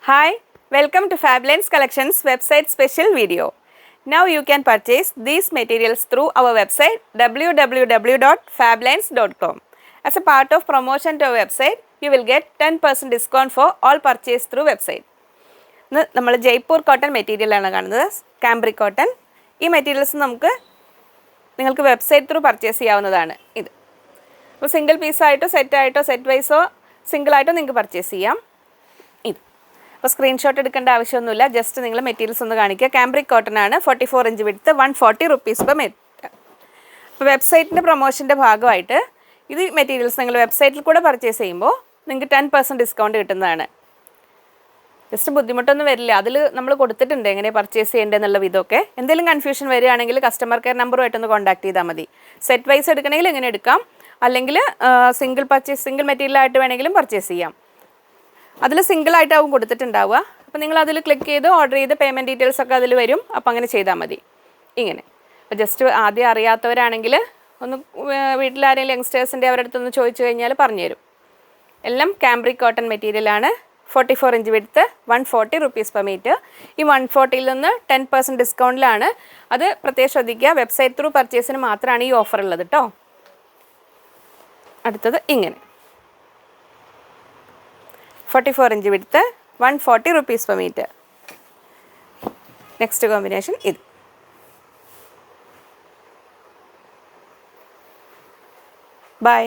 Hi, welcome to Fablines Collections website special video. Now you can purchase these materials through our website www.fablines.com. As a part of promotion to our website, you will get 10% discount for all purchase through website. നമ്മൾ Jaipur cotton മെറ്റീരിയലാണ് കാണുന്നത്, cambric cotton. ഈ materials നിങ്ങൾക്ക് website through purchase ചെയ്യാവുന്നതാണ്. ഇത് അപ്പോൾ single പീസായിട്ടോ സെറ്റായിട്ടോ set വൈസോ സിംഗിളായിട്ടോ നിങ്ങൾക്ക് purchase ചെയ്യാം. ഇത് അപ്പോൾ സ്ക്രീൻഷോട്ട് എടുക്കേണ്ട ആവശ്യമൊന്നുമില്ല, ജസ്റ്റ് നിങ്ങൾ മെറ്റീരിയൽസ് ഒന്ന് കാണിക്കുക. കാംബ്രിക് കോട്ടൺ ആണ്, 44 inch width, 140 rupees per meter. അപ്പോൾ വെബ്സൈറ്റിൻ്റെ പ്രൊമോഷൻ്റെ ഭാഗമായിട്ട് ഇത് മെറ്റീരിയൽസ് നിങ്ങൾ വെബ്സൈറ്റിൽ കൂടെ പർച്ചേസ് ചെയ്യുമ്പോൾ നിങ്ങൾക്ക് 10% ഡിസ്കൗണ്ട് കിട്ടുന്നതാണ്. ജസ്റ്റ് ബുദ്ധിമുട്ടൊന്നും വരില്ല, അതിൽ നമ്മൾ കൊടുത്തിട്ടുണ്ട് എങ്ങനെ പർച്ചേസ് ചെയ്യേണ്ടതെന്നുള്ള വിധമൊക്കെ. എന്തെങ്കിലും കൺഫ്യൂഷൻ വരികയാണെങ്കിൽ കസ്റ്റമർ കെയർ നമ്പറുമായിട്ടൊന്ന് കോൺടാക്ട് ചെയ്താൽ മതി. സെറ്റ് വൈസ് എടുക്കണമെങ്കിൽ ഇങ്ങനെ എടുക്കാം, അല്ലെങ്കിൽ സിംഗിൾ മെറ്റീരിയലായിട്ട് വേണമെങ്കിലും പർച്ചേസ് ചെയ്യാം. അതിൽ സിംഗിളായിട്ടാവും കൊടുത്തിട്ടുണ്ടാവുക. അപ്പോൾ നിങ്ങൾ അതിൽ ക്ലിക്ക് ചെയ്ത് ഓർഡർ ചെയ്ത് പേയ്മെൻറ്റ് ഡീറ്റെയിൽസ് ഒക്കെ അതിൽ വരും. അപ്പോൾ അങ്ങനെ ചെയ്താൽ മതി. ഇങ്ങനെ അപ്പോൾ ജസ്റ്റ് ആദ്യം അറിയാത്തവരാണെങ്കിൽ ഒന്ന് വീട്ടിലാരെങ്കിലും യങ്സ്റ്റേഴ്സിൻ്റെ അവരുടെ അടുത്തൊന്ന് ചോദിച്ചു കഴിഞ്ഞാൽ പറഞ്ഞുതരും. എല്ലാം കാംബ്രിക് കോട്ടൺ മെറ്റീരിയലാണ്, 44 inch width, 140 rupees per meter. ഈ 140ൽ നിന്ന് 10% ഡിസ്കൗണ്ടിലാണ്. അത് പ്രത്യേകം ശ്രദ്ധിക്കുക, വെബ്സൈറ്റ് ത്രൂ പർച്ചേസിന് മാത്രമാണ് ഈ ഓഫർ ഉള്ളത് കേട്ടോ. അടുത്തത് ഇങ്ങനെ 44 inch width, 140 rupees per meter. Next combination ഇത്. ബൈ.